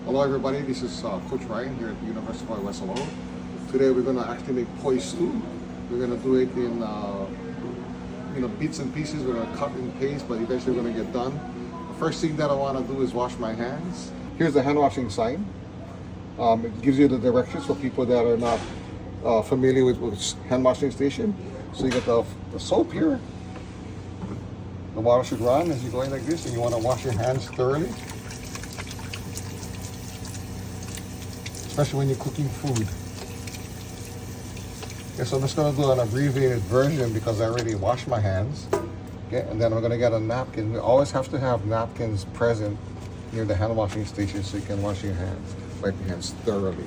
Hello everybody, this is Coach Ryan here at the University of West Alone. Today we're going to actually make poi stew. We're going to do it in bits and pieces. We're going to cut and paste, but eventually we're going to get done. The first thing that I want to do is wash my hands. Here's the hand washing sign. It gives you the directions for people that are not familiar with hand washing station. So you get the soap here. The water should run as you're going like this, and you want to wash your hands thoroughly. Especially when you're cooking food. Okay, so I'm just going to do an abbreviated version because I already washed my hands. Okay, and then I'm going to get a napkin. We always have to have napkins present near the hand washing station so you can wash your hands, wipe your hands thoroughly.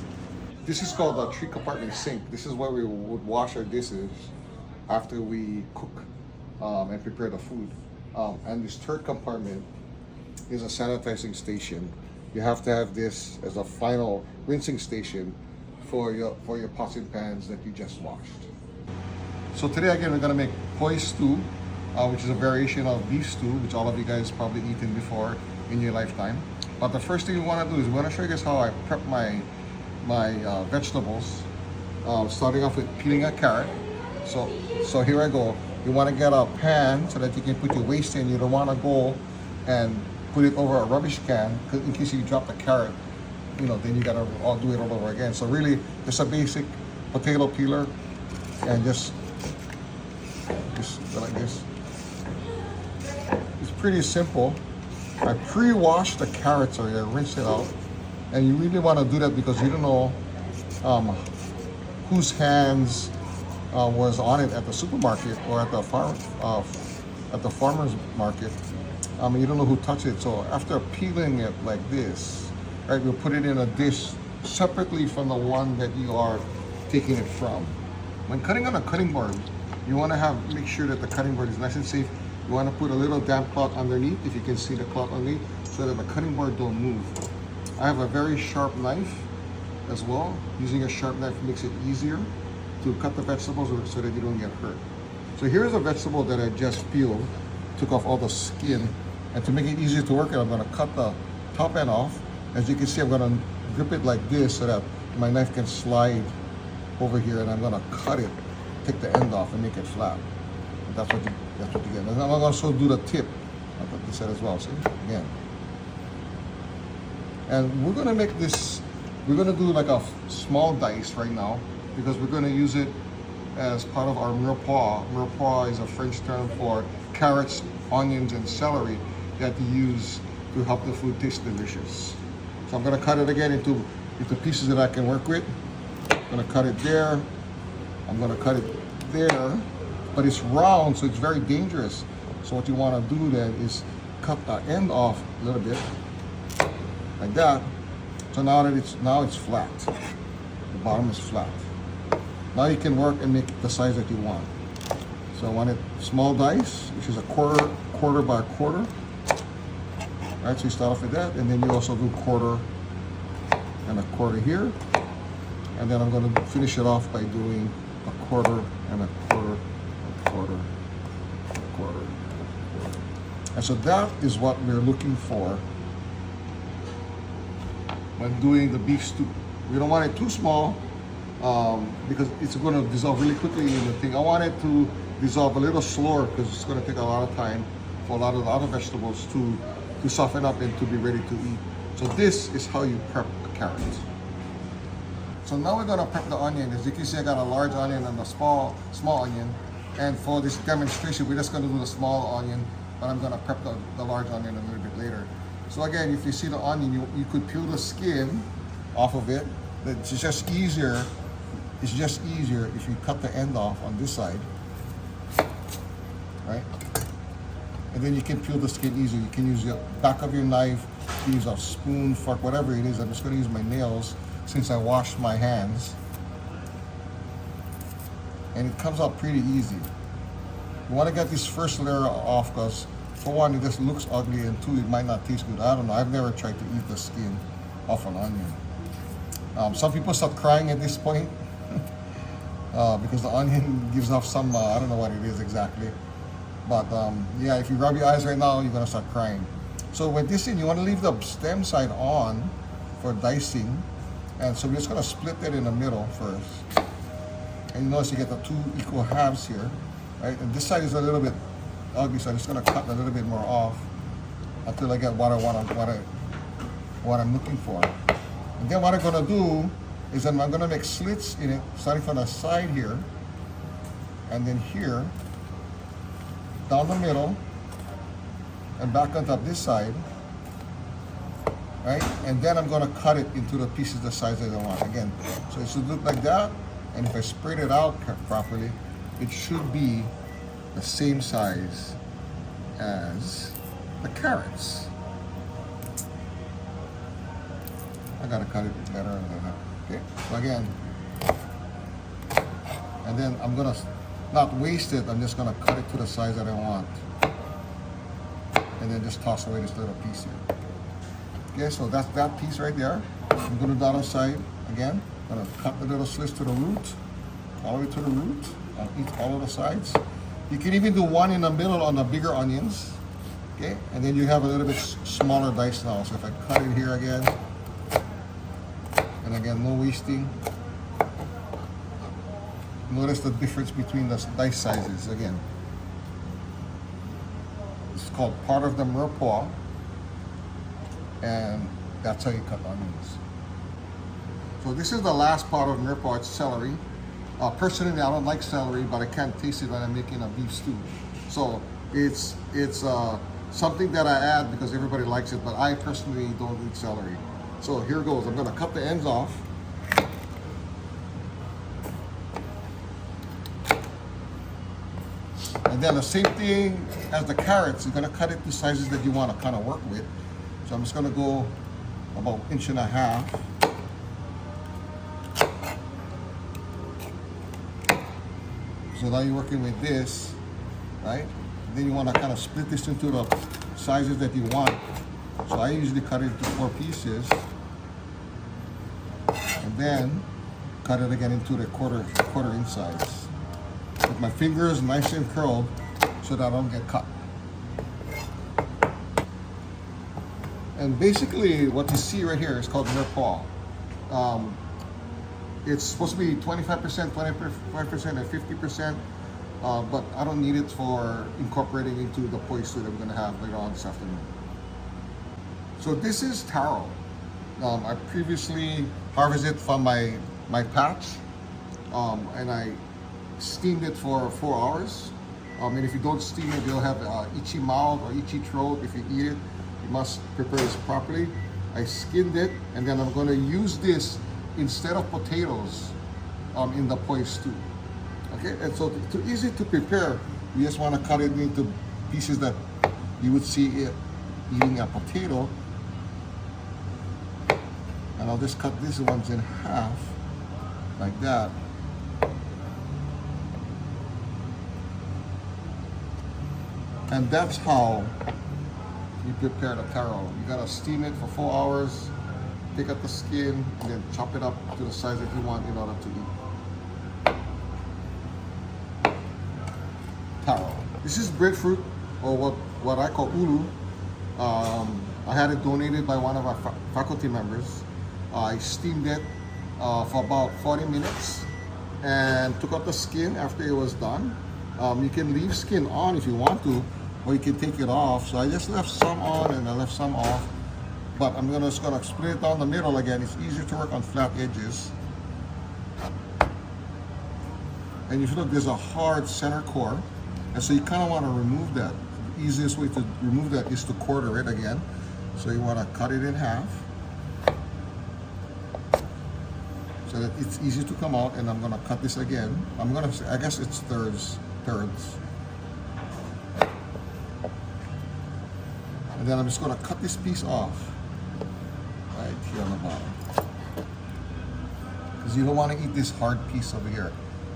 This is called a 3-compartment sink. This is where we would wash our dishes after we cook and prepare the food. And this third compartment is a sanitizing station. You have to have this as a final rinsing station for your pots and pans that you just washed. So today again we're going to make poi stew, which is a variation of beef stew, which all of you guys probably eaten before in your lifetime. But the first thing we want to do is we want to show you guys how I prep my vegetables. Starting off with peeling a carrot. So here I go. You want to get a pan so that you can put your waste in. You don't want to go and put it over a rubbish can, because in case you drop the carrot, then you gotta all do it all over again. So really, just a basic potato peeler, and just go like this. It's pretty simple. I pre-washed the carrots already, I rinsed it out, and you really want to do that because you don't know whose hands was on it at the supermarket or at the farmer's market. You don't know who touched it. So after peeling it like this, right, we'll put it in a dish separately from the one that you are taking it from. When cutting on a cutting board, you want to make sure that the cutting board is nice and safe. You want to put a little damp cloth underneath, if you can see the cloth underneath, so that the cutting board don't move. I have a very sharp knife as well. Using a sharp knife makes it easier to cut the vegetables so that you don't get hurt. So here's a vegetable that I just peeled, took off all the skin, and to make it easier to work with, I'm going to cut the top end off. As you can see, I'm going to grip it like this so that my knife can slide over here, and I'm going to cut it, take the end off, and make it flat. And that's what you get. And I'm going to also do the tip like this side as well. See, again. And we're going to make this. We're going to do like a small dice right now because we're going to use it as part of our mirepoix. Mirepoix is a French term for carrots, onions, and celery that you use to help the food taste delicious. So I'm going to cut it again into pieces that I can work with. I'm going to cut it there. I'm going to cut it there. But it's round, so it's very dangerous. So what you want to do then is cut the end off a little bit, like that. So now it's flat. The bottom is flat. Now you can work and make it the size that you want. So I want it small dice, which is a quarter by quarter. Right, so you start off with that, and then you also do quarter and a quarter here. And then I'm going to finish it off by doing a quarter and a quarter, a quarter, a quarter. And so that is what we're looking for when doing the beef stew. We don't want it too small because it's going to dissolve really quickly in the thing. I want it to dissolve a little slower because it's going to take a lot of time for a lot of the other vegetables to soften up and to be ready to eat. So this is how you prep a carrot. So now we're going to prep the onion. As you can see, I got a large onion and a small onion. And for this demonstration, we're just going to do the small onion, but I'm going to prep the large onion a little bit later. So again, if you see the onion, you could peel the skin off of it. It's just easier. It's just easier if you cut the end off on this side, right? And then you can peel the skin easier. You can use the back of your knife, you can use a spoon, fork, whatever it is. I'm just going to use my nails since I washed my hands. And it comes out pretty easy. You want to get this first layer off because, for one, it just looks ugly, and two, it might not taste good. I don't know. I've never tried to eat the skin off an onion. Some people start crying at this point because the onion gives off some, I don't know what it is exactly. But yeah, if you rub your eyes right now, you're gonna start crying. So with this in, you want to leave the stem side on for dicing. And so we're just gonna split it in the middle first. And you notice you get the two equal halves here, right? And this side is a little bit ugly, so I'm just gonna cut a little bit more off until I get what I'm looking for. And then what I'm gonna do is then I'm gonna make slits in it, starting from the side here, and then here, down the middle, and back on top this side, right? And then I'm gonna cut it into the pieces the size that I want. Again, so it should look like that, and if I spread it out properly, it should be the same size as the carrots. I gotta cut it better than that. Okay, so again, and then I'm gonna not waste it, I'm just gonna cut it to the size that I want. And then just toss away this little piece here. Okay, so that's that piece right there. I'm gonna do the other side again. I'm gonna cut the little slits to the root, all the way to the root, on all of the sides. You can even do one in the middle on the bigger onions. Okay, and then you have a little bit smaller dice now. So if I cut it here again, and again, no wasting. Notice the difference between the dice sizes again. It's called part of the mirepoix, and that's how you cut onions. So this is the last part of mirepoix, it's celery. Personally, I don't like celery, but I can't taste it when I'm making a beef stew. So it's something that I add because everybody likes it, but I personally don't eat celery. So here goes. I'm gonna cut the ends off. And then the same thing as the carrots, you're gonna cut it to sizes that you wanna kind of work with. So I'm just gonna go about 1.5 inches. So now you're working with this, right? Then you wanna kind of split this into the sizes that you want. So I usually cut it into 4 pieces. And then cut it again into the quarter inch size. With my fingers nice and curled so that I don't get cut. And basically what you see right here is called mirepoix. It's supposed to be 25%, 25%, and 50%, but I don't need it for incorporating into the pois that I'm gonna have later on this afternoon. So this is taro. I previously harvested from my patch, and I steamed it for 4 hours. And if you don't steam it, you'll have itchy mouth or itchy throat. If you eat it, you must prepare this properly. I skinned it, and then I'm going to use this instead of potatoes in the pois stew. Okay, and so to easy to prepare, you just want to cut it into pieces that you would see it eating a potato. And I'll just cut these ones in half, like that. And that's how you prepare the taro. You gotta steam it for 4 hours, take out the skin, and then chop it up to the size that you want in order to eat. Taro. This is breadfruit, or what I call ulu. I had it donated by one of our faculty members. I steamed it for about 40 minutes and took out the skin after it was done. You can leave skin on if you want to, or you can take it off. So I just left some on and I left some off. But I'm just gonna split it down the middle again. It's easier to work on flat edges. And if you look, there's a hard center core. And so you kind of want to remove that. The easiest way to remove that is to quarter it again. So you want to cut it in half, so that it's easy to come out. And I'm gonna cut this again. I guess it's thirds. And then I'm just gonna cut this piece off right here on the bottom, because you don't want to eat this hard piece over here.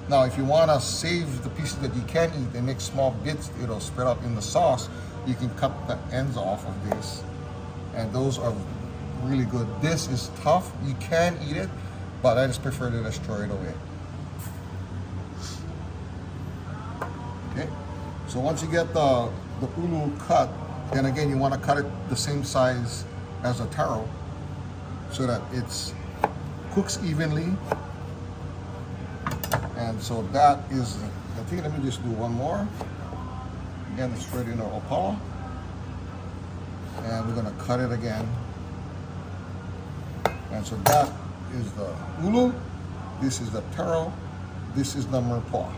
Now, if you want to save the pieces that you can eat and make small bits, spread out in the sauce, you can cut the ends off of this, and those are really good. This is tough. You can eat it, but I just prefer to just throw it away. Okay, so once you get the ulu cut, then again you want to cut it the same size as a taro. so that it's cooks evenly. And so that is the thing. Let me just do one more. Again, it's straight in our opala. And we're gonna cut it again. And so that is the ulu, this is the taro, this is the mirepoix.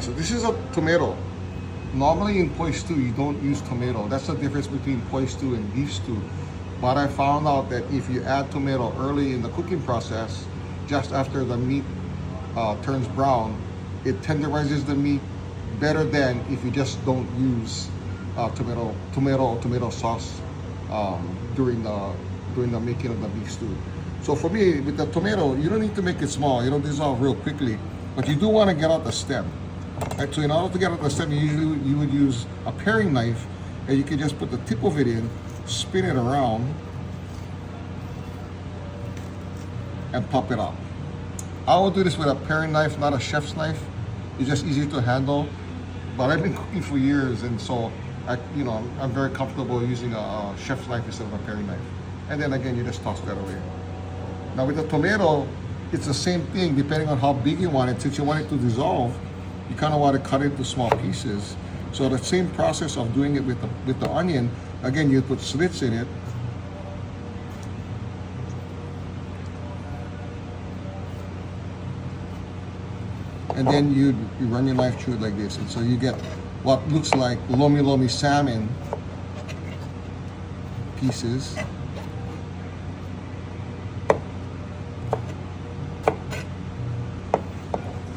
So this is a tomato. Normally in poi stew, you don't use tomato. That's the difference between poi stew and beef stew. But I found out that if you add tomato early in the cooking process, just after the meat turns brown, it tenderizes the meat better than if you just don't use tomato sauce during the making of the beef stew. So for me, with the tomato, you don't need to make it small. It'll dissolve real quickly, but you do want to get out the stem. Right? So in order to get out the stem, you would use a paring knife, and you can just put the tip of it in, spin it around, and pop it out. I will do this with a paring knife, not a chef's knife. It's just easier to handle. But I've been cooking for years, and so I'm very comfortable using a chef's knife instead of a paring knife. And then again, you just toss that away. Now with the tomato, it's the same thing depending on how big you want it. Since you want it to dissolve, you kind of want to cut it into small pieces. So the same process of doing it with the onion, again, you put slits in it. And then you run your knife through it like this. And so you get what looks like lomi salmon pieces.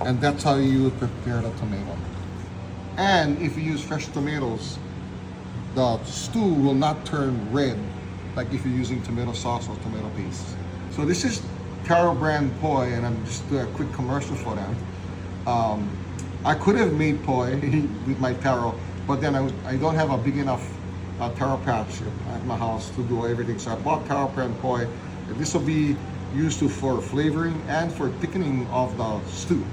And that's how you would prepare the tomato. And if you use fresh tomatoes, the stew will not turn red like if you're using tomato sauce or tomato paste. So this is Taro brand poi, and I'm just doing a quick commercial for them. I could have made poi with my taro, but then I don't have a big enough taro patch at my house to do everything. So I bought Taro brand poi. This will be used for flavoring and for thickening of the stew.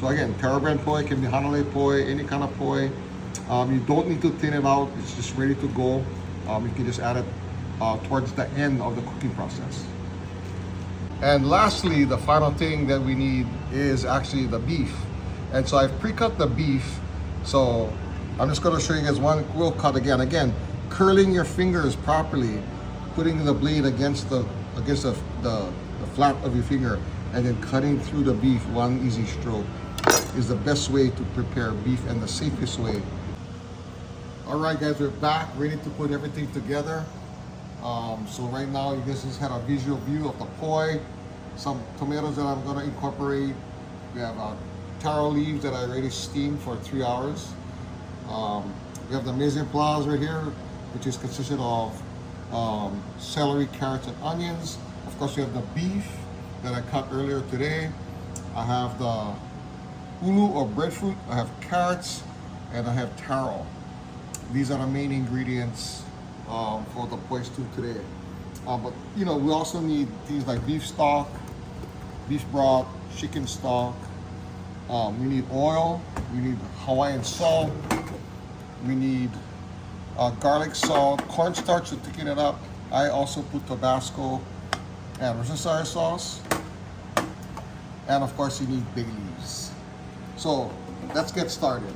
So again, Taro brand poi can be Hanalei poi, any kind of poi. You don't need to thin it out. It's just ready to go. You can just add it towards the end of the cooking process. And lastly, the final thing that we need is actually the beef. And so I've pre-cut the beef. So I'm just going to show you guys one real cut again. Again, curling your fingers properly, putting the blade against the flat of your finger, and then cutting through the beef one easy stroke is the best way to prepare beef and the safest way. All right, guys, we're back, ready to put everything together. So right now, you guys just had a visual view of the poi, some tomatoes that I'm going to incorporate. We have taro leaves that I already steamed for 3 hours. We have the mirepoix right here, which is consisted of celery, carrots, and onions. Of course, we have the beef that I cut earlier today. I have the ulu or breadfruit. I have carrots, and I have taro. These are the main ingredients for the poi stew today. But we also need things like beef stock, beef broth, chicken stock. We need oil. We need Hawaiian salt. We need garlic salt, cornstarch to thicken it up. I also put Tabasco and Worcestershire sauce. And of course, you need bay leaves. So let's get started.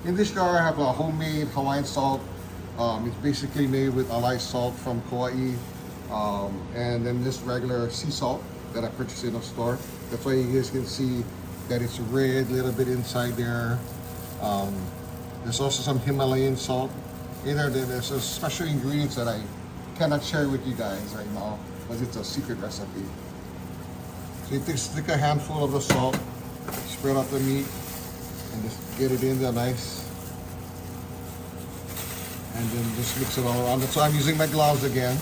In this jar, I have a homemade Hawaiian salt. It's basically made with alai salt from Kauai, and then this regular sea salt that I purchased in a store. That's why you guys can see that it's red, a little bit inside there. There's also some Himalayan salt in there. There's a special ingredients that I cannot share with you guys right now, because it's a secret recipe. So you take a handful of the salt, spread out the meat, and just get it in there nice. And then just mix it all around. So I'm using my gloves again,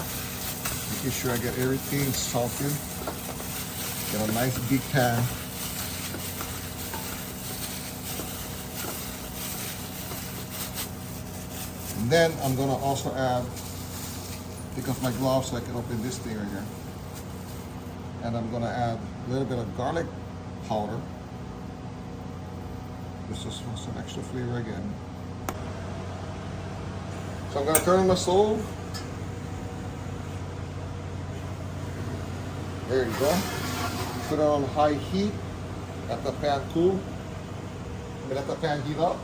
making sure I get everything salted. Get a nice big pan. And then I'm gonna also add, take off my gloves so I can open this thing right here. And I'm gonna add a little bit of garlic powder. This is for some extra flavor again. So I'm gonna turn on the stove. There you go. Put it on high heat. Let the pan cool. Let the pan heat up.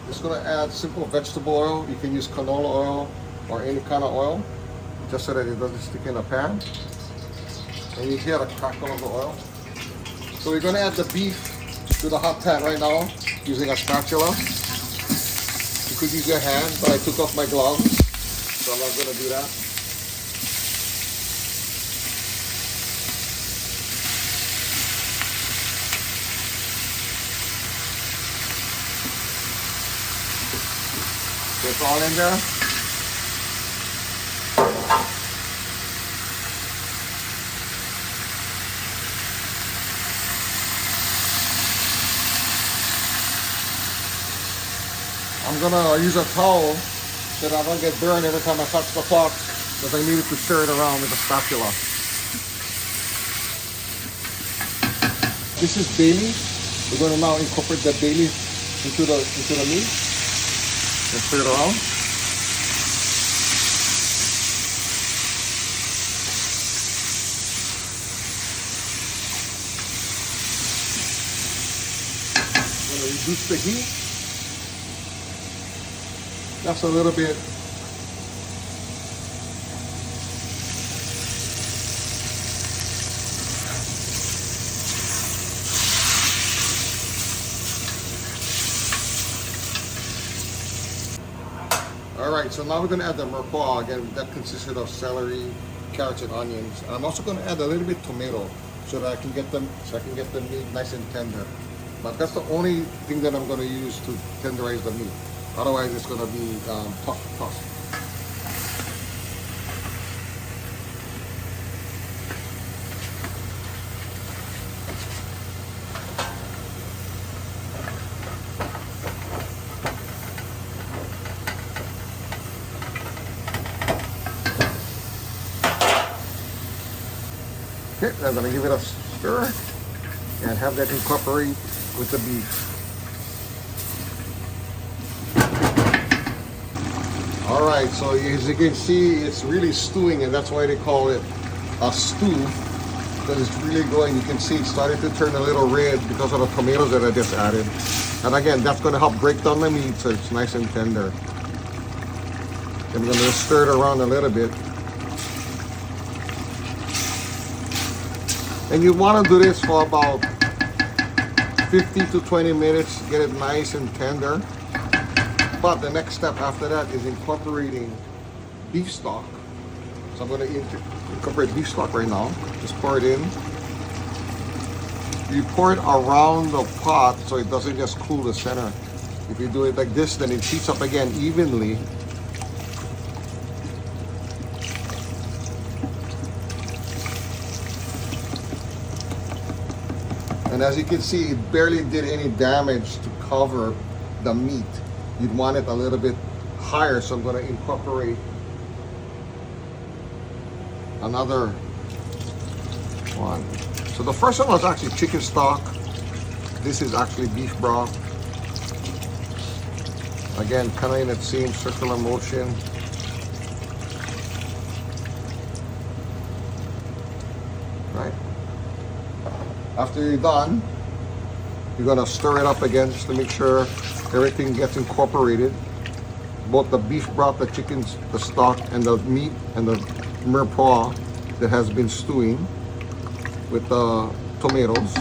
Just gonna add simple vegetable oil. You can use canola oil or any kind of oil, just so that it doesn't stick in the pan. And you hear the crackle of the oil. So we're gonna add the beef to the hot pan right now using a spatula. You could use your hand, but I took off my gloves, so I'm not gonna do that. It's all in there. I'm gonna use a towel so that I don't get burned every time I touch the pot, because I need to stir it around with a spatula. This is bay leaf. We're gonna now incorporate the bay leaf into the meat. And stir it around. I'm going to reduce the heat. Just a little bit. Alright, so now we're going to add the mirepoix. Again, that consisted of celery, carrots, and onions. And I'm also going to add a little bit tomato so that I can get the meat nice and tender. But that's the only thing that I'm going to use to tenderize the meat. Otherwise, it's going to be tough. Okay, I'm going to give it a stir and have that incorporate with the beef. Alright, so as you can see, it's really stewing, and that's why they call it a stew, because it's really going. You can see it's starting to turn a little red because of the tomatoes that I just added. And again, that's going to help break down the meat so it's nice and tender. I'm going to stir it around a little bit. And you want to do this for about 15 to 20 minutes, get it nice and tender. But the next step after that is incorporating beef stock. So I'm going to incorporate beef stock right now. Just pour it in. You pour it around the pot so it doesn't just cool the center. If you do it like this, then it heats up again evenly. And as you can see, it barely did any damage to cover the meat. You'd want it a little bit higher, so I'm going to incorporate another one. So the first one was actually chicken stock. This is actually beef broth. Again, kind of in that same circular motion. Right? After you're done, you're going to stir it up again just to make sure everything gets incorporated. Both the beef broth, the chicken, the stock, and the meat, and the mirepoix that has been stewing with the tomatoes.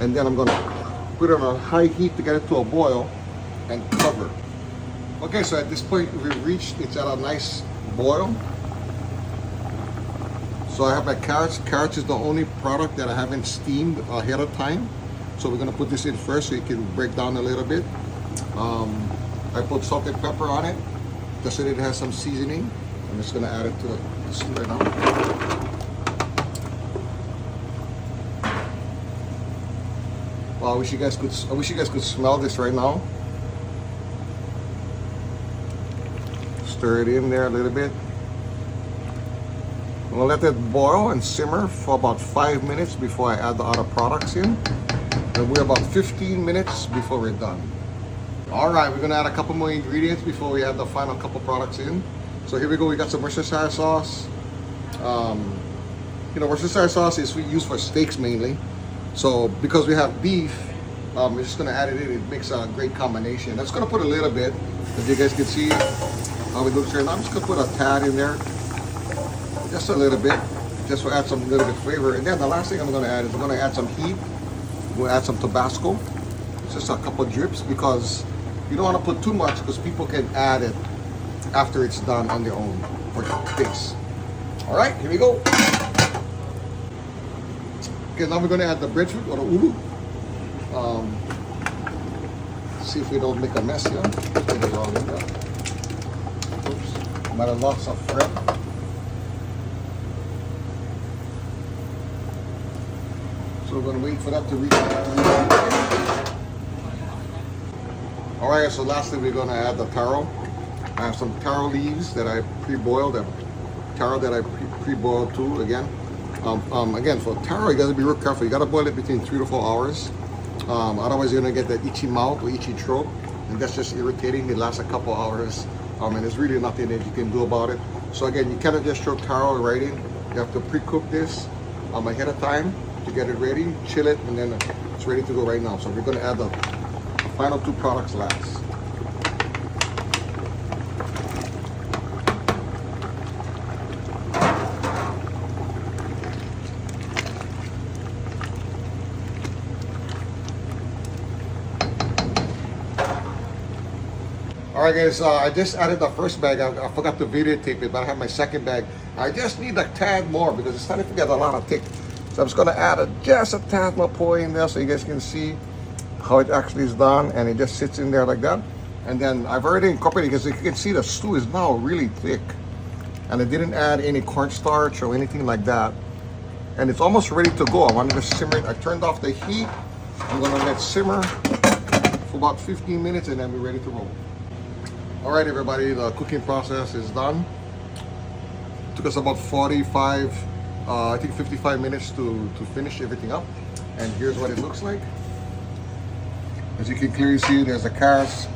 And then I'm going to put it on high heat to get it to a boil and cover. Okay, so at this point we've reached, it's at a nice boil. So I have my carrots. Carrots is the only product that I haven't steamed ahead of time. So we're going to put this in first so it can break down a little bit. I put salt and pepper on it just so that it has some seasoning. I'm just going to add it to the soup right now. Wow, I wish you guys could smell this right now. Stir it in there a little bit. I'm gonna let it boil and simmer for about 5 minutes before I add the other products in. And we're about 15 minutes before we're done. All right, we're gonna add a couple more ingredients before we add the final couple products in. So here we go. We got some Worcestershire sauce. Worcestershire sauce is used for steaks mainly. So because we have beef, we're just gonna add it in. It makes a great combination. I'm just gonna put a little bit, as you guys can see how it looks here. Now I'm just gonna put a tad in there, just a little bit, just to add some little bit flavor. And then the last thing I'm gonna add is I'm gonna add some heat. We'll add some Tabasco. It's just a couple drips because you don't want to put too much because people can add it after it's done on their own for taste. All right, here we go. Okay, now we're going to add the breadfruit or the ulu. See if we don't make a mess here. Get it wrong in there. Oops, might have lost some thread. So we're going to wait for that to reach. All right, so lastly we're going to add the taro. I have some taro leaves that I pre-boiled. Taro that I pre-boiled too. Again, for taro, you got to be real careful. You got to boil it between 3 to 4 hours. Otherwise, you're going to get that itchy mouth or itchy throat, and that's just irritating. It lasts a couple hours, and there's really nothing that you can do about it. So again, you cannot just throw taro right in. You have to pre-cook this ahead of time to get it ready, chill it, and then it's ready to go right now. So we're going to add the final 2 products last. All right, guys, I just added the first bag. I forgot to videotape it, but I have my second bag. I just need a tad more because it's starting to get a lot of thick. So I'm just gonna add just a tad more poi in there so you guys can see how it actually is done, and it just sits in there like that. And then I've already incorporated, because you can see the stew is now really thick, and I didn't add any cornstarch or anything like that, and it's almost ready to go. I wanted to simmer it. I turned off the heat. I'm gonna let it simmer for about 15 minutes, and then we're ready to roll. All right, everybody, the cooking process is done. Took us about 45, I think 55 minutes to finish everything up, and here's what it looks like. As you can clearly see, there's the carrots,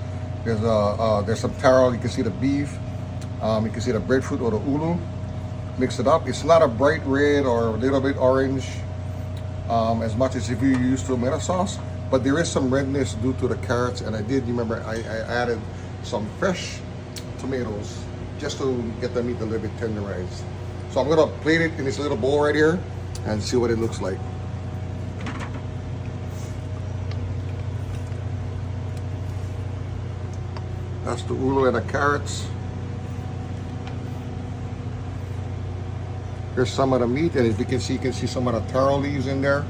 there's some taro, you can see the beef, you can see the breadfruit or the ulu. Mix it up. It's not a bright red or a little bit orange as much as if you use tomato sauce, but there is some redness due to the carrots, and I did remember I added some fresh tomatoes just to get the meat a little bit tenderized. So I'm gonna plate it in this little bowl right here and see what it looks like. That's the ulu and the carrots. Here's some of the meat, and as you can see some of the taro leaves in there.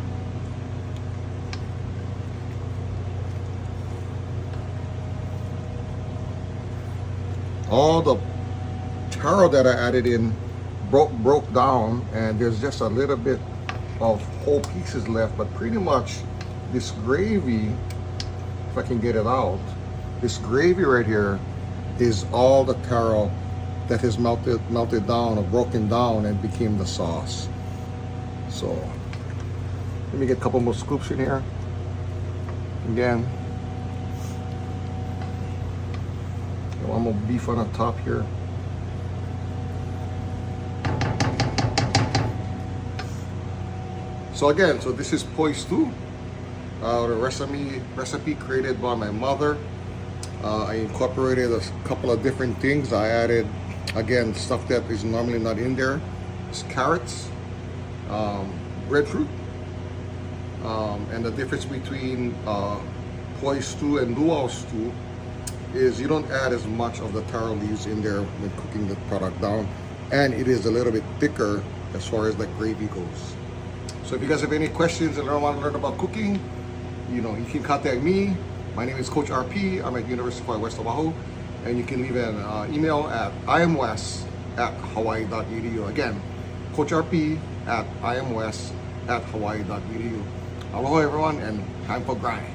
All the taro that I added in broke down, and there's just a little bit of whole pieces left, but pretty much this gravy, if I can get it out, this gravy right here is all the taro that has melted down or broken down and became the sauce. So let me get a couple more scoops in here. Again, one more beef on the top here. So again, this is poi stew, the recipe created by my mother. I incorporated a couple of different things. I added, again, stuff that is normally not in there. It's carrots, breadfruit, and the difference between poi stew and luau stew is you don't add as much of the taro leaves in there when cooking the product down, and it is a little bit thicker as far as the gravy goes. So if you guys have any questions and want to learn about cooking, you can contact me. My name is Coach RP. I'm at University of West Oahu, and you can leave an email at imwest@hawaii.edu. Again, Coach RP at imwest@hawaii.edu. Aloha everyone, and time for grind.